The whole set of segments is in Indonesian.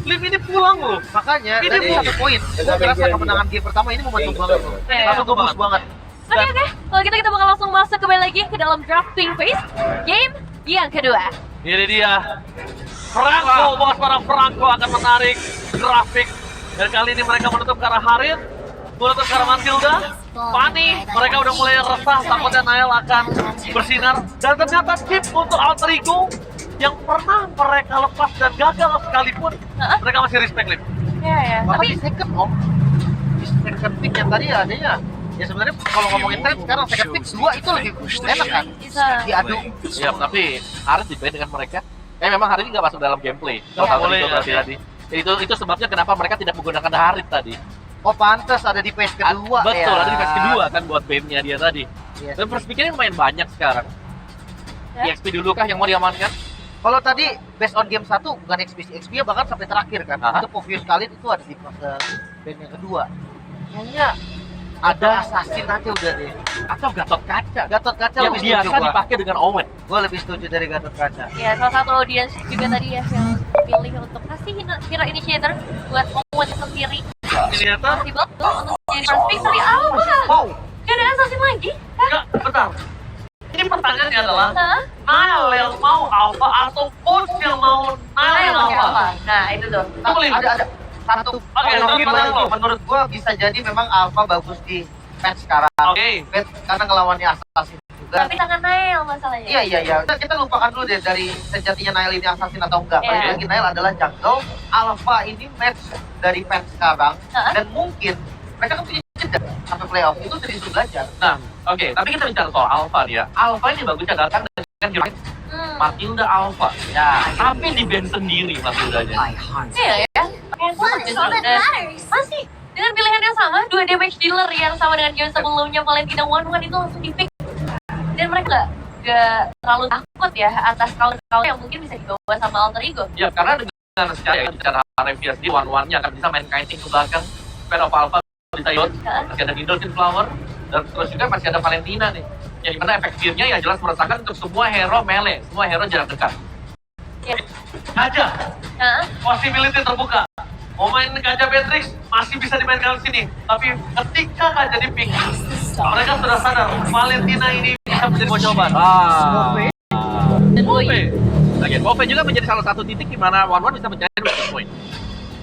Liv ini pulang loh. Makanya Ini tadi mau- 1 poin. Gue ngerasa kemenangan game pertama ini momentum banget loh. Langsung ngebus banget. Oke, kalau gitu kita bakal langsung masuk kembali lagi ke dalam drafting phase game yang kedua. Ini dia. Franco, bos para Franco akan menarik grafik. Dan kali ini mereka menutup ke arah Harit, menutup ke arah Matilda, Fanny. Mereka udah mulai resah, takutnya Nael akan bersinar. Dan ternyata tip untuk Alter Ego yang pernah mereka lepas dan gagal sekalipun, mereka masih respect Liv. Iya ya. Bahkan Tapi di second om, di second pick yang tadi adanya, ya sebenarnya kalau ngomongin trend sekarang second pick 2 itu lebih enak kan? bisa. Diadu. Iya, tapi Harit dibanding dengan mereka. Memang Harit nggak masuk dalam gameplay. Nggak Kalau boleh, berarti ya. tadi. Itu sebabnya kenapa mereka tidak menggunakan Harit tadi. Oh pantas ada di phase kedua ya. Betul, ada di phase kedua kan buat BEM-nya dia tadi. Iya. Dan first pick-nya lumayan banyak sekarang. Ya. XP dulu kah yang mau diamankan? Kalau tadi based on game 1 bukan XP ya bahkan sampai terakhir kan. Aha. Itu Povius Khalid itu ada di fase band yang kedua. Kayaknya ada assassin aja udah deh. Atau Gatot Kaca? Gatot Kaca Yang lebih biasa setuju gua. dipakai dengan Owen. Gua lebih setuju dari Gatot Kaca. Ya, salah satu audiens juga tadi ya yang pilih untuk kasih hero initiator buat Owen sendiri. Ternyata, Possible tuh untuk jadi first pick tapi apa? Wow. Gak ada assassin lagi? enggak, bentar. Ini pertanyaannya adalah, Hah? Nael yang mau Alpha atau coach yang mau Nael Nael yang pakai Alpha? apa? Nah, itu tuh. Aku lihat. Ada satu Oke, point of terus view mana lagi. lo? Menurut gua bisa jadi memang Alpha bagus di patch sekarang. Oke. Patch karena ngelawannya assassin juga. Tapi tangan Nael masalahnya. Iya. Kita lupakan dulu deh dari sejatinya Nail ini assassin atau enggak. Iya. Balik lagi Nail adalah jungle. Alpha ini match dari fans sekarang Hah? dan mungkin mereka kan punya jeda sampai playoff itu dari situ belajar. Nah, oke. Tapi kita bicara soal Alpha dia. Alpha ini bagusnya datang dengan hero Matilda Alpha. Ya, tapi di band sendiri Matildanya. Iya ya. Dan masih dengan pilihan yang sama, 2 damage dealer yang sama dengan game sebelumnya Valentina One itu langsung di pick. Dan mereka nggak terlalu takut ya atas kawan-kawan yang mungkin bisa dibawa sama Alter Ego. Ya, karena dengan secara RFPSD one-one-nya akan bisa main kiting ke belakang. Pair of Alpha bisa yot, masih ada Indulgent Flower, dan terus juga masih ada Valentina nih. Yang dimana efek fear-nya ya jelas merasakan untuk semua hero melee, semua hero jarak dekat. Ya. Kaja, Nah, possibility terbuka. Mau main Kaja Beatrix masih bisa dimainkan di sini. Tapi ketika Kaja di pick, mereka sudah sadar Valentina ini bisa menjadi bocoban. dan Oke. Boy. Lagi, Bove juga menjadi salah satu titik di mana one-one bisa mencari weakest point.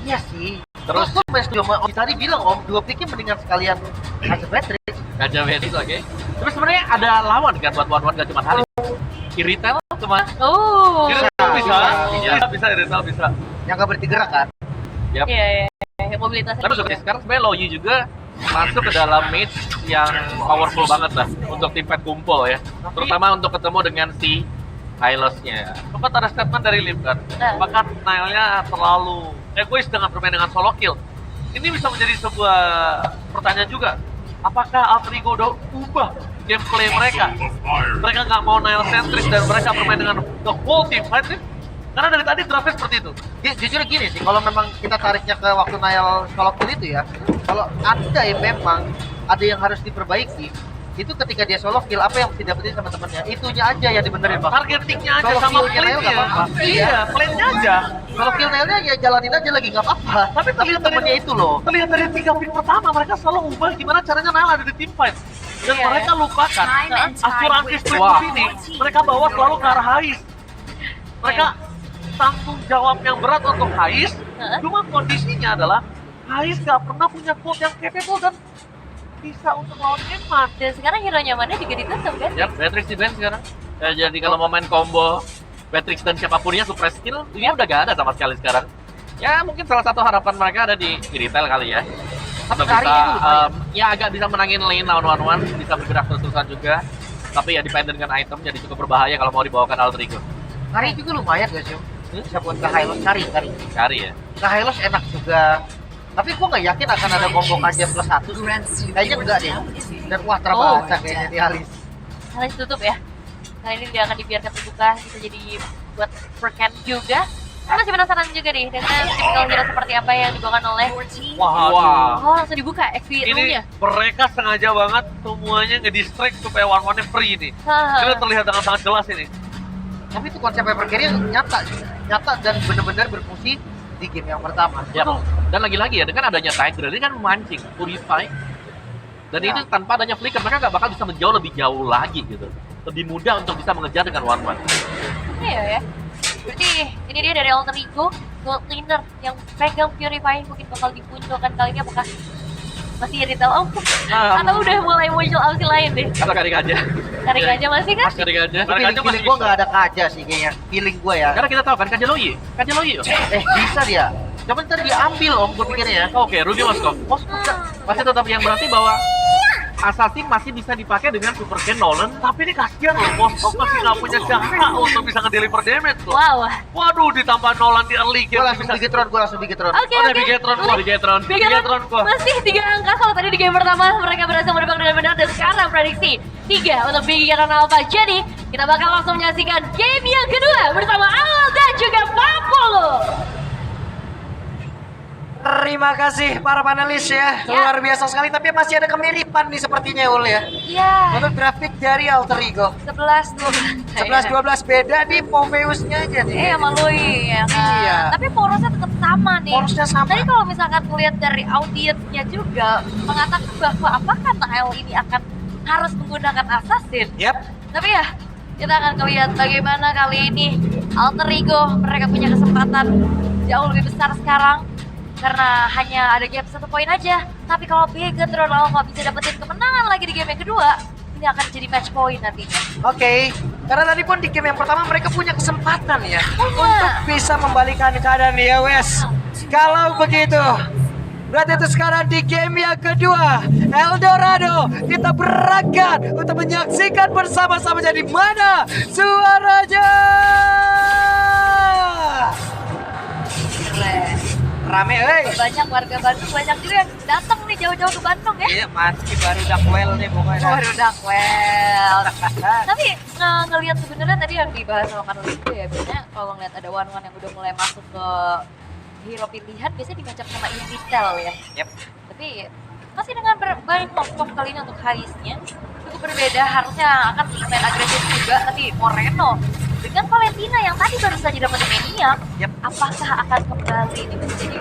Iya sih. Terus Terus gue setuju sama Om tadi bilang Om, 2 picknya mendingan sekalian Kaja Patrick. Gajah Betis oke. Tapi sebenarnya ada lawan kan buat one-one gak cuma Harit. Iritel cuma Oh. Irrital bisa, Iya. bisa, Irrital bisa. Yang gak berarti gerak kan. Iya. Mobilitasnya. Tapi sekarang sebenarnya Loyi juga masuk ke dalam mage yang powerful banget lah untuk tim fight kumpul ya. Terutama untuk ketemu dengan si Hylos-nya. Sempat ada statement dari Lim kan, Nah. bahkan Nailnya terlalu egois dengan bermain dengan solo kill. Ini bisa menjadi sebuah pertanyaan juga. Apakah Alter Ego udah ubah gameplay mereka? Mereka nggak mau Nail centric dan mereka bermain dengan the whole team fight nih? Karena dari tadi draftnya seperti itu. Jujur gini sih, kalau memang kita tariknya ke waktu Nail solo kill itu ya, kalau ada yang memang ada yang harus diperbaiki, itu ketika dia solo kill apa yang mesti dapetin sama temennya, itunya aja yang dibenerin bang. Targetingnya aja Solo sama kill-nya Nail nggak play-nya. apa-apa. Iya, play-nya aja. Kalau kill Nailnya ya jalanin aja lagi nggak apa-apa. Tapi terlihat dari temennya itu loh. Terlihat dari 3 pick pertama mereka selalu ubah gimana caranya Nail ada di team fight. Dan Iya, mereka lupakan asuransi split Wah. ini mereka bawa selalu ke arah Hais. Mereka tanggung jawab yang berat untuk Hais. Cuma kondisinya adalah Hais nggak pernah punya quote yang capable dan bisa untuk lawan Eman. Dan sekarang hero nyamannya juga ditutup kan? Ya, Beatrix di band sekarang. Ya, jadi kalau mau main combo Beatrix dan siapapunnya super skill, ini udah gak ada sama sekali sekarang. Ya mungkin salah satu harapan mereka ada di Iritel kali ya. Atau Kari bisa, itu lumayan. ya agak bisa menangin lane lawan one-one, bisa bergerak terus-terusan juga. Tapi ya dependen dengan item, jadi cukup berbahaya kalau mau dibawakan Alter Ego. Kari juga lumayan guys yo. Bisa buat ke Hylos Kari. Cari ya. Ke Hylos enak juga. Tapi gua nggak yakin akan ada combo Kaja plus 1. Kayaknya enggak deh. Dan wah terbaca kayaknya di Alis. Kalian tutup ya. Kali ini tidak akan dibiarkan terbuka, bisa jadi buat perken juga. Saya masih penasaran juga nih dengan typical hero seperti apa yang dibawakan oleh. Wah, Oh, langsung dibuka XP ini room-nya. mereka sengaja banget semuanya ngedistract supaya one-one-nya free nih. Ini terlihat dengan sangat jelas ini. Tapi itu konsep Hyper Carry yang nyata dan benar-benar berfungsi di game yang pertama. Ya, dan lagi-lagi ya, dengan adanya Tiger ini kan memancing, Purify. Dan Ya. itu tanpa adanya Flicker, mereka nggak bakal bisa menjauh lebih jauh lagi gitu. Lebih mudah untuk bisa mengejar dengan One-One. Iya ya. Berarti ini dia dari Alter Ego, Gold Cleaner yang pegang Purify mungkin bakal dimunculkan kali ini apakah masih Retail Opus? Atau udah mulai muncul opsi lain deh? Atau Karik aja. Karik aja masih kan? Karik aja. Feeling gue nggak ada Kaja sih kayaknya. Feeling gue ya. Karena kita tahu kan Kajeloyi. Bisa dia. Cuman tadi diambil om, gue pikirnya ya. Oke, Ruby Moskov. Masih tetap yang berarti bahwa Assassin masih bisa dipakai dengan Super Ken Nolan. Tapi ini kasihan loh, Moskov masih nggak punya cara untuk bisa ngedeliver damage loh. Wow. Waduh, ditambah Nolan di early Gue game langsung Bigetron, Oke, Ada oke. Bigetron gua, Bigetron gua. Masih 3 angka kalau tadi di game pertama mereka berhasil menebak dengan benar dan sekarang prediksi 3 untuk Bigetron Alpha. Jadi kita bakal langsung menyaksikan game yang kedua bersama Al dan juga Papolo. Terima kasih para panelis ya. Luar biasa sekali, tapi masih ada kemiripan nih sepertinya Ul ya. Ya, Untuk grafik dari Alter Ego 11-12. 11-12 beda di Poveusnya aja nih. Sama Lui ya kan. Iya. Tapi porosnya tetap sama nih. Porosnya sama. Tadi kalau misalkan melihat dari audiensnya juga mengatakan bahwa apakah Nael ini akan harus menggunakan assassin. Yap. Tapi ya kita akan lihat bagaimana kali ini Alter Ego mereka punya kesempatan jauh lebih besar sekarang karena hanya ada gap 1 poin aja. Tapi kalau Bigetron Alpha bisa dapetin kemenangan lagi di game yang kedua, ini akan jadi match point nantinya. Oke. Karena tadi pun di game yang pertama mereka punya kesempatan ya Punya. untuk bisa membalikan keadaan ya Wes. Kalau begitu, berarti itu sekarang di game yang kedua Eldorado kita berangkat untuk menyaksikan bersama-sama jadi mana suaranya. Rame, Banyak warga Bandung, banyak juga yang datang nih jauh-jauh ke Bandung ya. Iya, masih baru dakwel nih pokoknya. Waduh, Dakwel. Tapi ngelihat sebenarnya tadi yang dibahas sama Karl itu ya, biasanya kalau ngeliat ada one-one yang udah mulai masuk ke hero pilihan, biasanya dimacam sama Invitel ya. Yep. Tapi masih dengan baik Moskov kali ini untuk Haisnya cukup berbeda, harusnya akan main agresif juga, tapi Moreno dengan Valentina yang tadi baru saja dapat Maniac, Yep. apakah akan kembali ini menjadi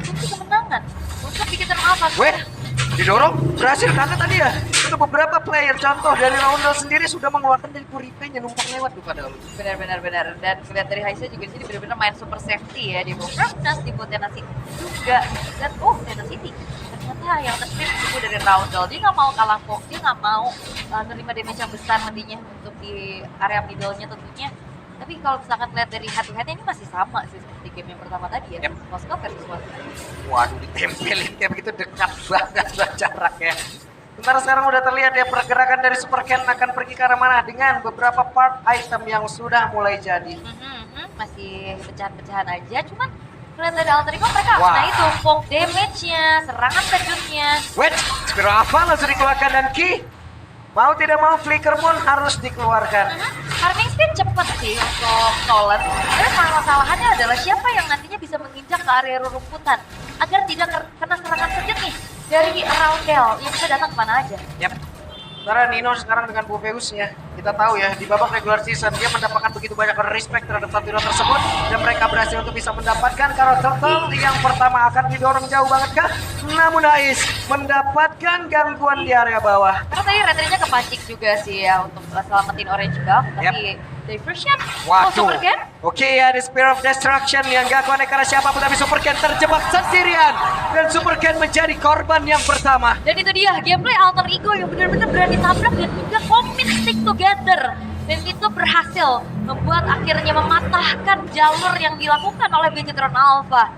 kunci kemenangan untuk Bigetron Alpha? Weh, didorong berhasil karena tadi ya untuk beberapa player contoh dari Roundel sendiri sudah mengeluarkan dari Purify-nya numpang lewat tuh pada lu. Benar. Dan kelihatan dari Haisha juga sini benar-benar main super safety ya, di Bognas, di Tenasi juga, dan Tenasi City. Ternyata yang tertib itu dari Roundel, dia nggak mau kalah kok, dia nggak mau nerima damage yang besar nantinya untuk di area middle-nya tentunya. Tapi kalau misalkan lihat dari head-to-head-nya ini masih sama sih seperti game yang pertama tadi ya, Yep. Moskov versus Moskov. Waduh, ditempelin kayak begitu dekat banget jaraknya. Sementara sekarang udah terlihat ya pergerakan dari Super Ken akan pergi ke arah mana dengan beberapa part item yang sudah mulai jadi. Masih pecahan-pecahan aja, cuman kelihatan dari Alter Ego mereka, Wah. nah itu poke damage-nya, serangan kejutnya. Wait, Spiro apa langsung dikeluarkan dan Ki? Mau tidak mau Flicker Moon harus dikeluarkan. Farming speed cepet sih untuk Nolan. Tapi masalahnya adalah siapa yang nantinya bisa menginjak ke area rerumputan agar tidak kena serangan kejut nih dari Roundel yang bisa datang kemana aja. Yap. Sementara Nino sekarang dengan Poveusnya, kita tahu ya di babak regular season dia mendapatkan begitu banyak respect terhadap satu hero tersebut dan mereka berhasil untuk bisa mendapatkan karakter turtle yang pertama akan didorong jauh banget kah? Namun Ais mendapatkan gangguan di area bawah. Karena tadi retrinya kepancing juga sih ya untuk selamatin Orange Buff, tapi diversion. Oh, Super Ken? Oke ya, the Spear of Destruction yang gak konek karena siapapun tapi Super Ken terjebak sendirian dan Super Ken menjadi korban yang pertama. Dan itu dia gameplay Alter Ego yang benar-benar berani tabrak dan juga commit stick together. Dan itu berhasil membuat akhirnya mematahkan jalur yang dilakukan oleh Bigetron Alpha.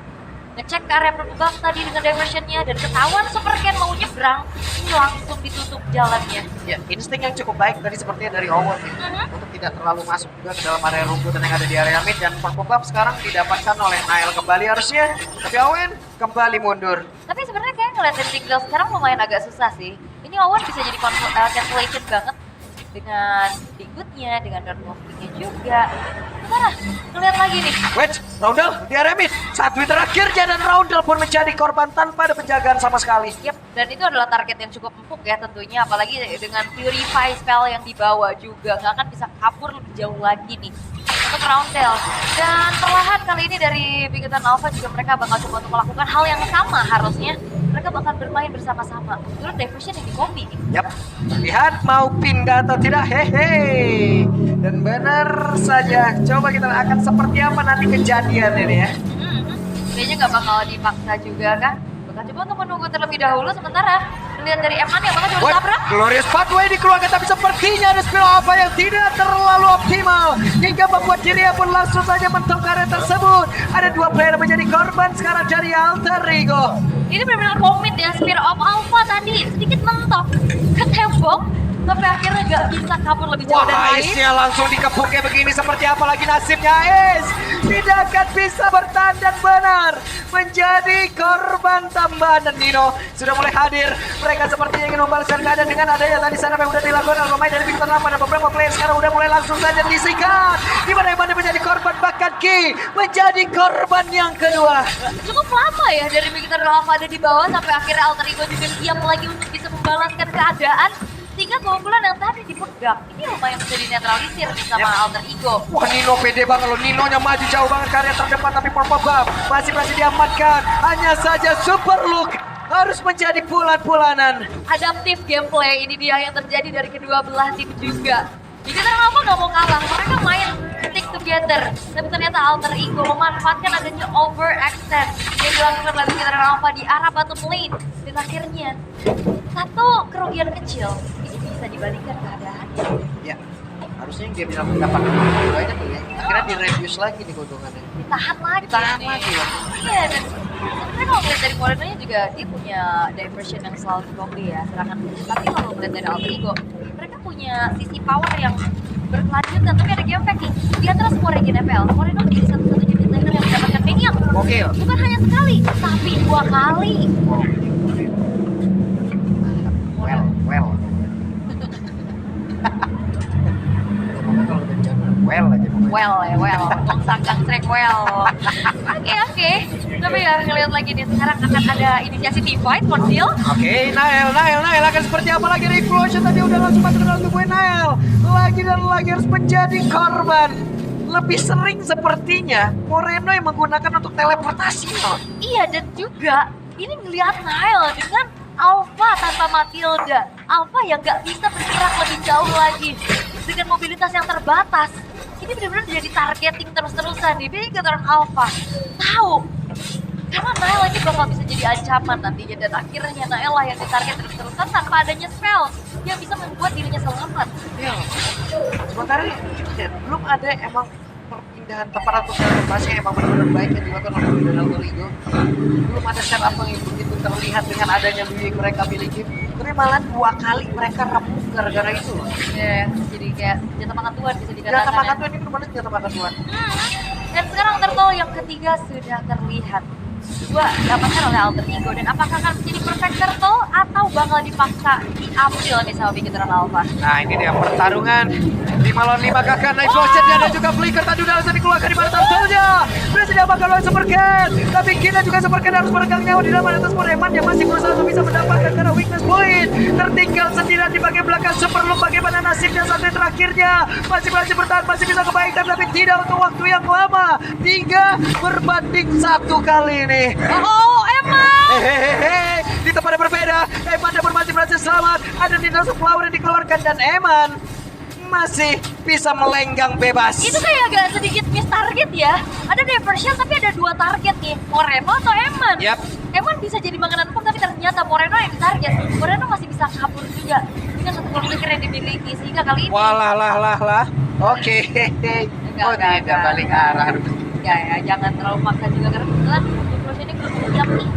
Ngecek ke area perbang tadi dengan diversionnya dan ketahuan Super Ken mau nyebrang, ini langsung ditutup jalannya. Ya, insting yang cukup baik tadi sepertinya dari Owen ya, untuk tidak terlalu masuk juga ke dalam area rumputan yang ada di area mid dan Purple Buff sekarang didapatkan oleh Nael kembali harusnya, tapi Owen kembali mundur. Tapi sebenarnya kayak ngeliat dari Tinggal sekarang lumayan agak susah sih. Ini Owen bisa jadi cancellation banget dengan Bigutnya, dengan Dark Wolf-nya juga. Mana? Ngeliat lagi nih. Wait, Roundel di area mid. 1 hit terakhirnya dan Roundel pun menjadi korban tanpa ada penjagaan sama sekali. Yep, dan itu adalah target yang cukup empuk ya tentunya, apalagi dengan Purify spell yang dibawa juga, nggak akan bisa kabur lebih jauh lagi nih. untuk round tail. Dan perlahan kali ini dari Bigotan Alpha juga mereka bakal coba untuk melakukan hal yang sama harusnya. Mereka bakal bermain bersama-sama. Itu diversion yang di copy. Yap, lihat mau pindah atau tidak, hehe. Dan benar saja, coba kita akan seperti apa nanti kejadian ini ya. Kayaknya nggak bakal dipaksa juga kan. Bakal coba untuk menunggu terlebih dahulu sementara melihat dari Eman yang bakal coba Wah, tabrak. Glorious Pathway dikeluarkan tapi sepertinya ada spill apa yang tidak terlalu optimal hingga membuat dirinya pun langsung saja mentok area tersebut. Ada dua player menjadi korban sekarang dari Alter Ego. Ini benar-benar komit ya, Spear of Alpha tadi sedikit mentok ke tembok tapi akhirnya nggak bisa kabur lebih jauh dan Wah, lain. Ace-nya langsung dikepuk kayak begini. Seperti apa lagi nasibnya Ace? Tidak akan bisa bertahan dan benar menjadi korban tambahan. Dan Nino sudah mulai hadir. Mereka sepertinya ingin membalaskan keadaan dengan adanya tadi sana yang sudah dilakukan oleh pemain dari Victor Lam. Ada beberapa player sekarang udah mulai langsung saja disikat. Di mana yang menjadi korban, bahkan Ki menjadi korban yang kedua. Cukup lama ya dari Victor Alpha ada di bawah sampai akhirnya Alter Ego juga siap lagi untuk bisa membalaskan keadaan. Sehingga keunggulan yang tadi dipegang ini lumayan bisa dinetralisir nih sama Alter Ego. Wah, Nino pede banget loh. Ninonya maju jauh banget ke area terdepan tapi Purple Buff masih diamankan. Hanya saja Super Look harus menjadi pulan-pulanan. Adaptif gameplay ini dia yang terjadi dari kedua belah tim juga. Bigotan Alpha nggak mau kalah, mereka main stick together. Tapi ternyata Alter Ego memanfaatkan adanya overextend yang dilakukan oleh Bigotan Alpha di arah bottom lane. Dan akhirnya satu kerugian kecil ini bisa dibalikan keadaannya. Ya, harusnya yang dia bilang mendapatkan banyak tuh ya. Akhirnya di-reduce lagi nih keuntungannya. Ditahan lagi. Ditahan nih. lagi ya. Iya, dan sebenarnya kalau melihat dari Moreno-nya juga dia punya diversion yang selalu di ya serangan. Tapi kalau melihat dari Alter Ego, mereka punya sisi power yang berkelanjutan. Tapi ada game fact nih, di antara semua region FL, Moreno jadi satu-satunya mid laner yang mendapatkan minion. Oke. Bukan hanya sekali, tapi 2 kali. Well. Well aja. Well, Bang Sanggang track well. Oke. Tapi ya ngeliat lagi nih, sekarang akan ada inisiasi team fight, Monsil. Oke, Nael akan seperti apa lagi? Reflution tadi udah langsung masuk ke dalam tubuh Nael. Lagi dan lagi harus menjadi korban. Lebih sering sepertinya Moreno yang menggunakan untuk teleportasi. Iya, dan juga ini ngeliat Nile dengan Alpha tanpa Matilda. Alpha yang nggak bisa bergerak lebih jauh lagi dengan mobilitas yang terbatas. Ini benar-benar jadi targeting terus-terusan nih. Bigotan Alpha tahu karena Nile ini bakal bisa jadi ancaman nantinya, dan akhirnya Nile lah yang ditarget terus-terusan tanpa adanya spell yang bisa membuat dirinya selamat. Ya. Sementara belum ada emang perpindahan tempat atau teleportasi yang emang benar-benar baik yang dilakukan oleh Alter Ego. Belum ada setup yang begitu terlihat dengan adanya build yang mereka miliki. Tapi malah 2 kali mereka remuk gara-gara itu loh. Ya, jadi kayak senjata makan tuan bisa dikatakan. Senjata makan ya. tuan ini benar-benar senjata makan tuan. Dan sekarang turtle yang ketiga sudah terlihat. Dua dapatkan oleh Alter Ego, dan apakah akan menjadi perfect turtle atau bakal dipaksa diambil nih sama Bigotan Alpha? Nah, ini dia pertarungan 5 lawan 5 kakak. Nice Lotion dan juga Flicker tadi udah langsung dikeluarkan di mana turtle-nya. Berhasil diamankan oleh Supercat. Tapi kita juga Supercat harus meregang nyawa di dalam atas Moreman yang masih berusaha untuk bisa mendapatkan karena weakness point. Tertinggal sendirian di bagian belakang Super Loop. Bagaimana nasibnya sampai terakhirnya? Masih bertahan, masih bisa kebaikan tapi tidak untuk waktu yang lama. 3 berbanding 1 kali ini. Oh, Emma! Hehehe, di tempat yang berbeda, Eman dan masih berhasil selamat. Ada Dinosaur Flower yang dikeluarkan dan Eman masih bisa melenggang bebas. Itu kayak agak sedikit miss target ya. Ada diversion tapi ada 2 target nih, Moreno atau Eman. Yap. Eman bisa jadi makanan empuk tapi ternyata Moreno yang ditarget. Moreno masih bisa kabur juga dengan satu pemikiran yang dimiliki, sehingga kali ini Walah. Oke. Oh tidak balik arah. ya jangan terlalu maksa juga karena kebetulan untuk ini belum siap nih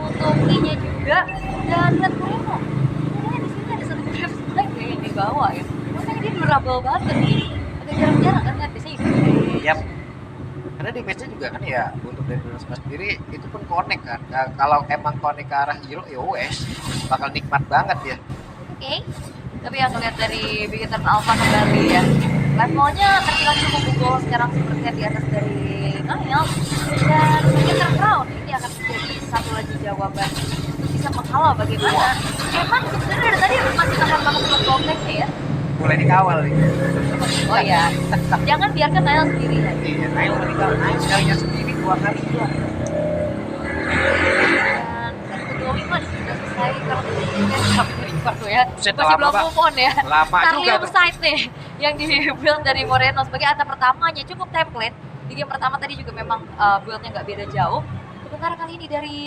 untuk I-nya juga. Dan lihat Moreno, di sini ada satu grab strike ya yang dibawa ya. Makanya dia durable banget nih. Agak jarang-jarang kan lihat biasanya itu. Yap. Karena damage-nya juga kan ya untuk dari Dinosaur sendiri itu pun connect kan. Nah, kalau emang connect ke arah hero ya wes bakal nikmat banget ya. Oke. Tapi yang ngeliat dari Bigotan Alpha kembali ya, levelnya terbilang cukup unggul sekarang seperti di atas dari Nile. Dan Bigotan Crown ini akan menjadi satu lagi jawaban untuk bisa menghalau bagaimana Eman sebenarnya dari tadi masih tahan banget untuk kompleknya ya. mulai dikawal nih. Oh iya, jangan biarkan Nail sendiri ya. Iya, Nail mulai dikawal. Nail sekalinya sendiri 2 kali hilang. Dan Glowing mah sudah selesai kalau ya. Buset, Masih lama, belum Pak. move on ya. Lama juga Starlium tuh. Sight nih yang di-build dari Moreno sebagai atta pertamanya cukup template. Di game pertama tadi juga memang build-nya nggak beda jauh. Sementara kali ini dari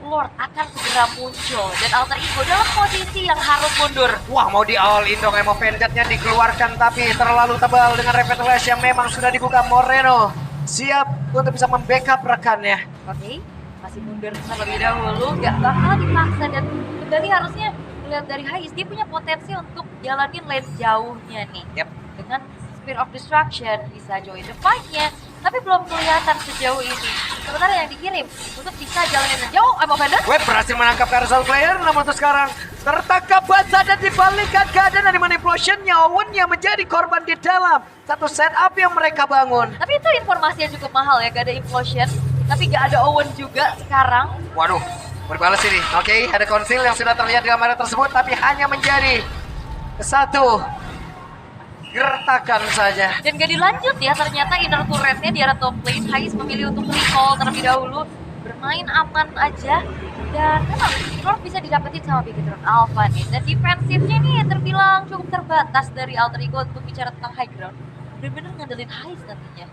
Lord akan segera muncul dan Alter Ego dalam posisi yang harus mundur. Wah, mau di all in dong, Emo Vendetnya dikeluarkan tapi terlalu tebal dengan Revitalize yang memang sudah dibuka. Moreno siap untuk bisa membackup rekannya. Oke, masih mundur terlebih dahulu, nggak bakal dipaksa dan kembali harusnya melihat dari Hais dia punya potensi untuk jalanin lane jauhnya nih. Yep. Dengan Spear of Destruction bisa join the fight-nya, tapi belum kelihatan sejauh ini. Sementara yang dikirim untuk bisa jalanin lane jauh, Emo Vendor. Web berhasil menangkap carousel player, namun untuk sekarang tertangkap basah dan dibalikan keadaan dari manipulationnya. Owen yang menjadi korban di dalam satu setup yang mereka bangun. Tapi itu informasi yang cukup mahal ya, gak ada implosion, tapi gak ada Owen juga sekarang. Waduh, berbalas ini. Oke, ada konsil yang sudah terlihat di kamera tersebut, tapi hanya menjadi satu gertakan saja. Dan gak dilanjut ya, ternyata inner turretnya di arah top lane. Hais memilih untuk recall terlebih dahulu, bermain aman aja. Dan memang Lord bisa didapetin sama Bigetron Alpha nih. Dan defensifnya nih terbilang cukup terbatas dari Alter Ego untuk bicara tentang high ground. Bener-bener ngandelin Hais nantinya.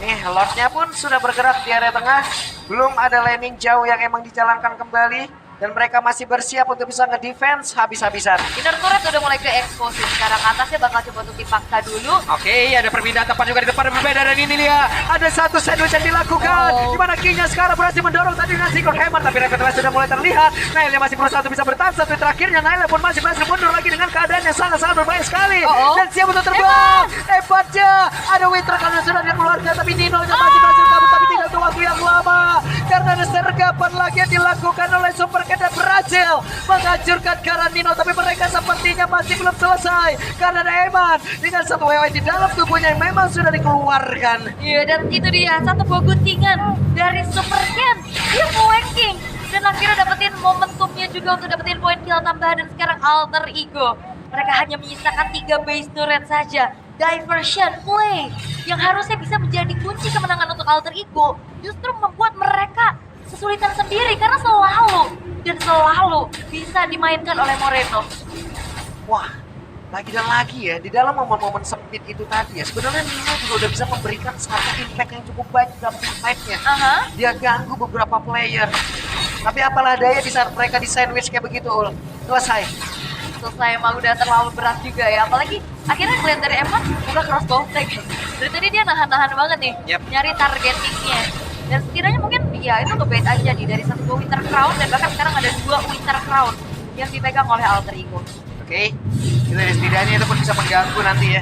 Nih, Lordnya pun sudah bergerak di area tengah. Belum ada landing jauh yang emang dijalankan kembali. Dan mereka masih bersiap untuk bisa nge-defense habis-habisan. Inner turret udah mulai ke expose. Sekarang atasnya bakal coba untuk dipaksa dulu. Oke, ada perpindahan tempat juga di depan yang berbeda. Dan ini dia, ada satu sandwich yang dilakukan. Di mana Kinya sekarang berhasil mendorong tadi dengan Secret Hammer. Tapi Revitalize sudah mulai terlihat. Nailnya masih berusaha untuk bisa bertahan. Satu terakhirnya Nailnya pun masih berhasil mundur lagi dengan keadaan yang sangat-sangat berbahaya sekali. Dan siap untuk terbang. Hebatnya, ada Winter kalau sudah dikeluarkan. Tapi Nino masih berhasil kabur. Tapi tinggal tunggu waktu yang lama. Karena ada sergapan lagi yang dilakukan oleh Super Cat dan berhasil menghancurkan Nino. Tapi mereka sepertinya masih belum selesai. Karena ada Eman dengan satu WW di dalam tubuhnya yang memang sudah dikeluarkan. Iya, dan itu dia satu buah guntingan dari Super Ken. Dia flanking dan akhirnya dapetin momentumnya juga untuk dapetin poin kill tambahan. Dan sekarang Alter Ego, mereka hanya menyisakan 3 base turret saja. Diversion play yang harusnya bisa menjadi kunci kemenangan untuk Alter Ego justru membuat mereka kesulitan sendiri karena selalu bisa dimainkan oleh Moreno. Wah, lagi dan lagi ya, di dalam momen-momen sempit itu tadi ya, sebenarnya Nino juga udah bisa memberikan satu impact yang cukup baik dalam fight-nya. Dia ganggu beberapa player. Tapi apalah daya di saat mereka di sandwich kayak begitu, selesai Emang udah terlalu berat juga ya, apalagi akhirnya ngeliat dari Eman udah crossbow tag. Dari tadi dia nahan-nahan banget nih, nyari targetingnya. Dan setidaknya mungkin ya itu ngebait aja nih dari satu Winter Crown dan bahkan sekarang ada 2 Winter Crown yang dipegang oleh Alter Ego. Oke, itu setidaknya itu pun bisa mengganggu nanti ya.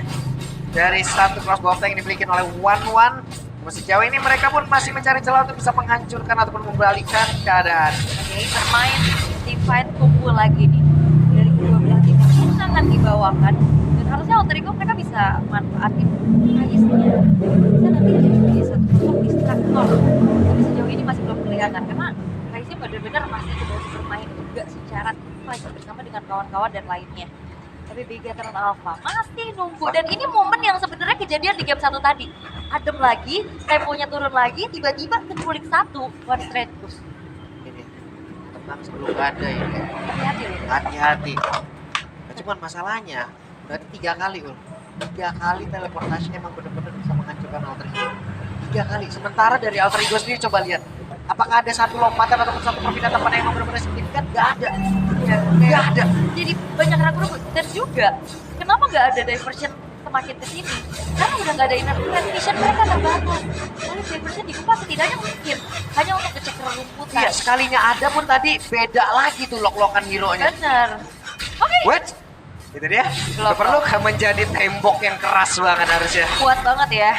Dari satu crossbow tank yang dimiliki oleh One. Sejauh ini mereka pun masih mencari celah untuk bisa menghancurkan ataupun membalikkan keadaan. Oke, bermain team fight kumpul lagi nih dari kedua belah tim yang sangat dibawakan. Dan harusnya Alter Ego mereka bisa manfaatin Haisnya. Bisa nanti jadi satu sosok distraktor. Tapi sejauh ini masih belum kelihatan karena Haisnya benar-benar masih coba bermain juga secara fight bersama dengan kawan-kawan dan lainnya. Tapi Bigetron Alpha masih nunggu dan ini momen yang sebenarnya kejadian di game 1 tadi. Adem lagi, temponya turun lagi, tiba-tiba keculik 1 one straight push. Ini tenang sebelum ada ini. Hati-hati loh. Hati-hati. Nah, cuman masalahnya berarti 3 kali Ul. 3 kali teleportasi emang benar-benar bisa menghancurkan Alter Ego. 3 kali. Sementara dari Alter Ego sendiri coba lihat. Apakah ada satu lompatan ataupun satu perpindahan tempat yang emang benar-benar signifikan? Gak ada. Gak ada. Jadi banyak ragu-ragu dan juga kenapa nggak ada diversion semakin ke sini? Karena udah nggak ada inner threat, vision mereka terbatas. Lalu diversion dibuka setidaknya mungkin hanya untuk ngecek rumputan. Iya, sekalinya ada pun tadi beda lagi tuh lock-lockan hero-nya. Bener. Oke. What? Itu dia. Perlu menjadi tembok yang keras banget harusnya. Kuat banget ya.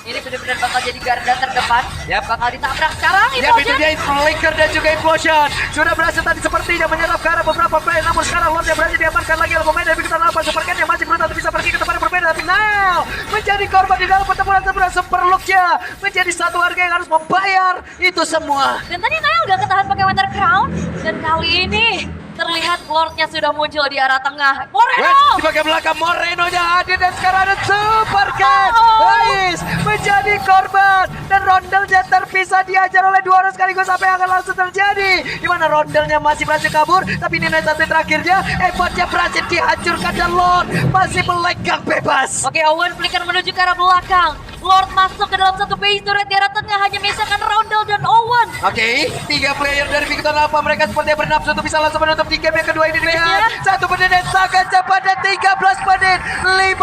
Ini benar-benar bakal jadi garda terdepan. Bakal ditabrak sekarang. Ya, itu dia Flicker dan juga Implosion. Sudah berhasil tadi sepertinya menyerap ke arah beberapa player. Namun sekarang Lordnya berhasil diamankan lagi oleh pemain dari Bigetron Alpha. Super Cat yang masih berusaha untuk bisa pergi ke tempat yang berbeda. Tapi now menjadi korban di dalam pertempuran sebenarnya. Super Look-nya menjadi satu harga yang harus membayar itu semua. Dan tadi Nail gak ketahan pakai Winter Crown. Dan kali ini terlihat Lordnya sudah muncul di arah tengah. Wes, Moreno! di bagian belakang Moreno-nya hadir dan sekarang ada Super Cat. Ais menjadi korban dan rondelnya terpisah diajar oleh dua orang sekaligus. Apa yang akan langsung terjadi? Di mana rondelnya masih berhasil kabur, tapi Nino satu terakhirnya, effortnya berhasil dihancurkan dan Lord masih melenggang bebas. Oke, Owen flicker menuju ke arah belakang. Lord masuk ke dalam satu base turret di arah tengah, hanya misalkan Rondel dan Owen. Oke, 3 player dari Victor Alpha, mereka sepertinya bernafsu untuk bisa langsung menutup di game yang kedua ini dengan 1 menit yang sangat cepat dan 13 menit 5